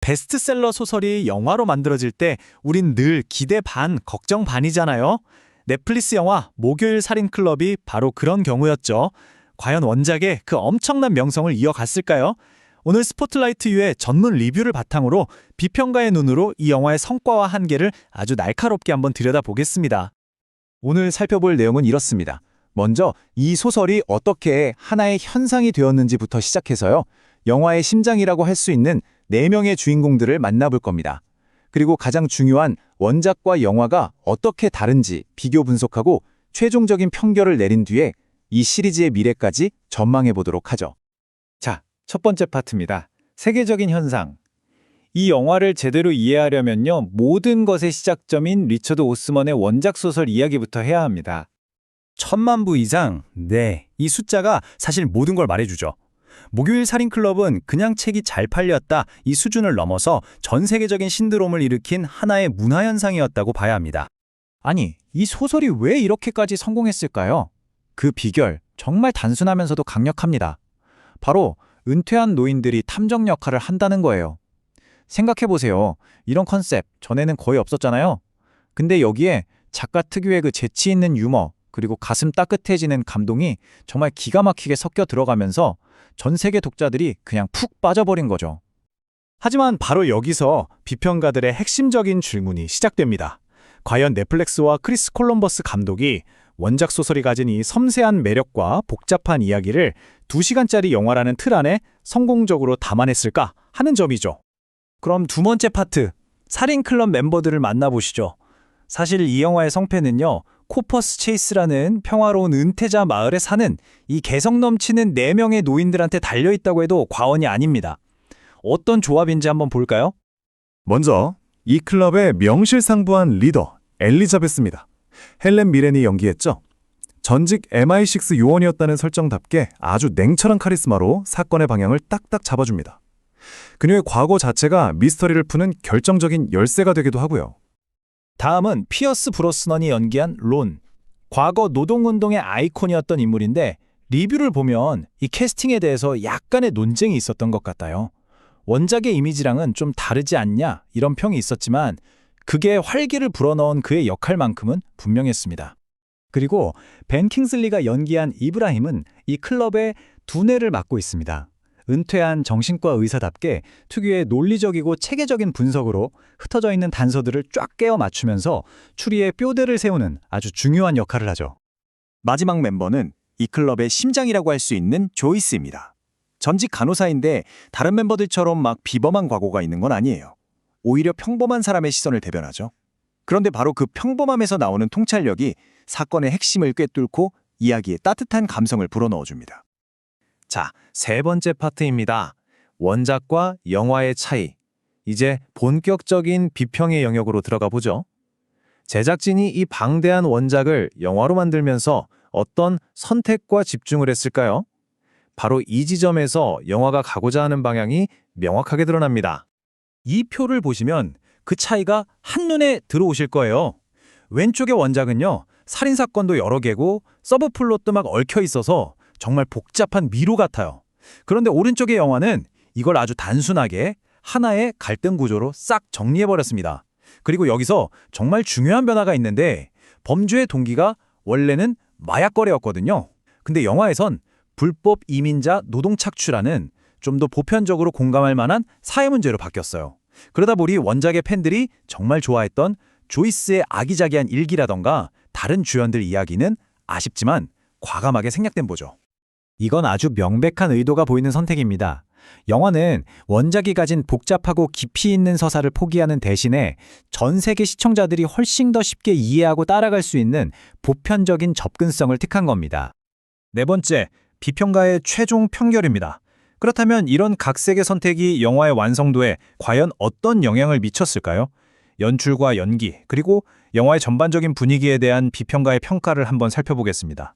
베스트셀러 소설이 영화로 만들어질 때 우린 늘 기대 반, 걱정 반이잖아요. 넷플릭스 영화 목요일 살인클럽이 바로 그런 경우였죠. 과연 원작의 그 엄청난 명성을 이어갔을까요? 오늘 스포트라이트 U의 전문 리뷰를 바탕으로 비평가의 눈으로 이 영화의 성과와 한계를 아주 날카롭게 한번 들여다보겠습니다. 오늘 살펴볼 내용은 이렇습니다. 먼저 이 소설이 어떻게 하나의 현상이 되었는지부터 시작해서요. 영화의 심장이라고 할 수 있는 4명의 주인공들을 만나볼 겁니다. 그리고 가장 중요한 원작과 영화가 어떻게 다른지 비교 분석하고 최종적인 평결을 내린 뒤에 이 시리즈의 미래까지 전망해 보도록 하죠. 자, 첫 번째 파트입니다. 세계적인 현상. 이 영화를 제대로 이해하려면요, 모든 것의 시작점인 리처드 오스먼의 원작 소설 이야기부터 해야 합니다. 1000만 부 이상? 네, 이 숫자가 사실 모든 걸 말해주죠. 목요일 살인클럽은 그냥 책이 잘 팔렸다 이 수준을 넘어서 전 세계적인 신드롬을 일으킨 하나의 문화현상이었다고 봐야 합니다. 아니, 이 소설이 왜 이렇게까지 성공했을까요? 그 비결, 정말 단순하면서도 강력합니다. 바로 은퇴한 노인들이 탐정 역할을 한다는 거예요. 생각해보세요. 이런 컨셉 전에는 거의 없었잖아요. 근데 여기에 작가 특유의 그 재치 있는 유머, 그리고 가슴 따뜻해지는 감동이 정말 기가 막히게 섞여 들어가면서 전 세계 독자들이 그냥 푹 빠져버린 거죠. 하지만 바로 여기서 비평가들의 핵심적인 질문이 시작됩니다. 과연 넷플릭스와 크리스 콜럼버스 감독이 원작 소설이 가진 이 섬세한 매력과 복잡한 이야기를 2시간짜리 영화라는 틀 안에 성공적으로 담아냈을까 하는 점이죠. 그럼 두 번째 파트, 살인클럽 멤버들을 만나보시죠. 사실 이 영화의 성패는요, 코퍼스 체이스라는 평화로운 은퇴자 마을에 사는 이 개성 넘치는 4명의 노인들한테 달려있다고 해도 과언이 아닙니다. 어떤 조합인지 한번 볼까요? 먼저 이 클럽의 명실상부한 리더 엘리자베스입니다. 헬렌 미렌이 연기했죠. 전직 MI6 요원이었다는 설정답게 아주 냉철한 카리스마로 사건의 방향을 딱딱 잡아줍니다. 그녀의 과거 자체가 미스터리를 푸는 결정적인 열쇠가 되기도 하고요. 다음은 피어스 브로스넌이 연기한 론. 과거 노동운동의 아이콘이었던 인물인데 리뷰를 보면 이 캐스팅에 대해서 약간의 논쟁이 있었던 것 같아요. 원작의 이미지랑은 좀 다르지 않냐 이런 평이 있었지만 그게 활기를 불어넣은 그의 역할만큼은 분명했습니다. 그리고 벤 킹슬리가 연기한 이브라힘은 이 클럽의 두뇌를 맡고 있습니다. 은퇴한 정신과 의사답게 특유의 논리적이고 체계적인 분석으로 흩어져 있는 단서들을 쫙 깨어 맞추면서 추리의 뼈대를 세우는 아주 중요한 역할을 하죠. 마지막 멤버는 이 클럽의 심장이라고 할 수 있는 조이스입니다. 전직 간호사인데 다른 멤버들처럼 막 비범한 과거가 있는 건 아니에요. 오히려 평범한 사람의 시선을 대변하죠. 그런데 바로 그 평범함에서 나오는 통찰력이 사건의 핵심을 꿰뚫고 이야기에 따뜻한 감성을 불어넣어줍니다. 자, 세 번째 파트입니다. 원작과 영화의 차이. 이제 본격적인 비평의 영역으로 들어가 보죠. 제작진이 이 방대한 원작을 영화로 만들면서 어떤 선택과 집중을 했을까요? 바로 이 지점에서 영화가 가고자 하는 방향이 명확하게 드러납니다. 이 표를 보시면 그 차이가 한눈에 들어오실 거예요. 왼쪽의 원작은요, 살인사건도 여러 개고 서브플롯도 막 얽혀 있어서 정말 복잡한 미로 같아요. 그런데 오른쪽의 영화는 이걸 아주 단순하게 하나의 갈등 구조로 싹 정리해버렸습니다. 그리고 여기서 정말 중요한 변화가 있는데 범죄의 동기가 원래는 마약 거래였거든요. 근데 영화에선 불법 이민자 노동 착취라는 좀 더 보편적으로 공감할 만한 사회 문제로 바뀌었어요. 그러다 보니 원작의 팬들이 정말 좋아했던 조이스의 아기자기한 일기라던가 다른 주연들 이야기는 아쉽지만 과감하게 생략된 보죠. 이건 아주 명백한 의도가 보이는 선택입니다. 영화는 원작이 가진 복잡하고 깊이 있는 서사를 포기하는 대신에 전 세계 시청자들이 훨씬 더 쉽게 이해하고 따라갈 수 있는 보편적인 접근성을 택한 겁니다. 네 번째, 비평가의 최종 평결입니다. 그렇다면 이런 각색의 선택이 영화의 완성도에 과연 어떤 영향을 미쳤을까요? 연출과 연기, 그리고 영화의 전반적인 분위기에 대한 비평가의 평가를 한번 살펴보겠습니다.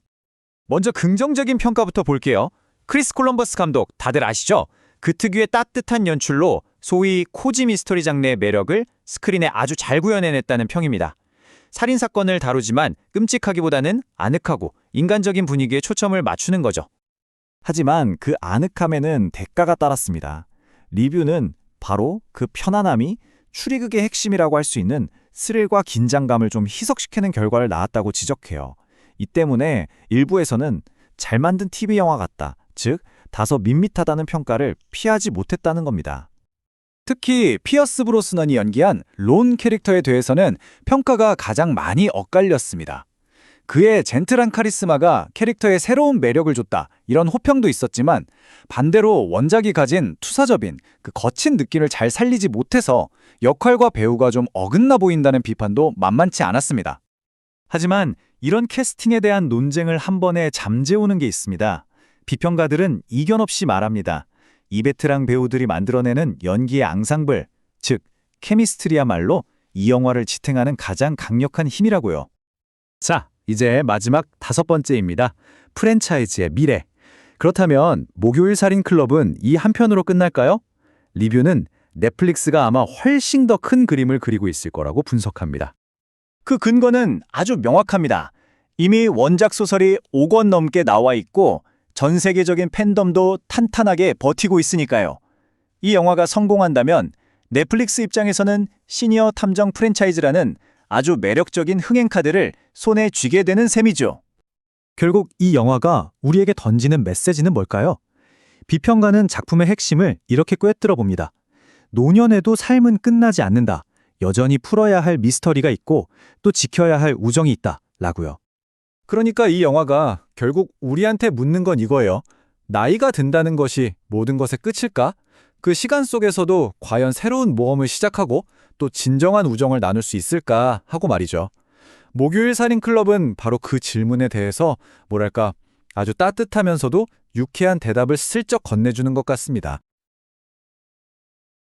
먼저 긍정적인 평가부터 볼게요. 크리스 콜럼버스 감독 다들 아시죠? 그 특유의 따뜻한 연출로 소위 코지 미스터리 장르의 매력을 스크린에 아주 잘 구현해냈다는 평입니다. 살인사건을 다루지만 끔찍하기보다는 아늑하고 인간적인 분위기에 초점을 맞추는 거죠. 하지만 그 아늑함에는 대가가 따랐습니다. 리뷰는 바로 그 편안함이 추리극의 핵심이라고 할 수 있는 스릴과 긴장감을 좀 희석시키는 결과를 낳았다고 지적해요. 이 때문에 일부에서는 잘 만든 TV 영화 같다, 즉 다소 밋밋하다는 평가를 피하지 못했다는 겁니다. 특히 피어스 브로스넌이 연기한 론 캐릭터에 대해서는 평가가 가장 많이 엇갈렸습니다. 그의 젠틀한 카리스마가 캐릭터에 새로운 매력을 줬다, 이런 호평도 있었지만 반대로 원작이 가진 투사접인 그 거친 느낌을 잘 살리지 못해서 역할과 배우가 좀 어긋나 보인다는 비판도 만만치 않았습니다. 하지만 이런 캐스팅에 대한 논쟁을 한 번에 잠재우는 게 있습니다. 비평가들은 이견 없이 말합니다. 이 베테랑 배우들이 만들어내는 연기의 앙상블, 즉 케미스트리야말로 이 영화를 지탱하는 가장 강력한 힘이라고요. 자, 이제 마지막 5번째입니다. 프랜차이즈의 미래. 그렇다면 목요일 살인 클럽은 이 한 편으로 끝날까요? 리뷰는 넷플릭스가 아마 훨씬 더 큰 그림을 그리고 있을 거라고 분석합니다. 그 근거는 아주 명확합니다. 이미 원작 소설이 5권 넘게 나와 있고 전 세계적인 팬덤도 탄탄하게 버티고 있으니까요. 이 영화가 성공한다면 넷플릭스 입장에서는 시니어 탐정 프랜차이즈라는 아주 매력적인 흥행 카드를 손에 쥐게 되는 셈이죠. 결국 이 영화가 우리에게 던지는 메시지는 뭘까요? 비평가는 작품의 핵심을 이렇게 꿰뚫어 봅니다. 노년에도 삶은 끝나지 않는다. 여전히 풀어야 할 미스터리가 있고 또 지켜야 할 우정이 있다. 라고요. 그러니까 이 영화가 결국 우리한테 묻는 건 이거예요. 나이가 든다는 것이 모든 것의 끝일까? 그 시간 속에서도 과연 새로운 모험을 시작하고 또 진정한 우정을 나눌 수 있을까 하고 말이죠. 목요일 살인 클럽은 바로 그 질문에 대해서 뭐랄까 아주 따뜻하면서도 유쾌한 대답을 슬쩍 건네주는 것 같습니다.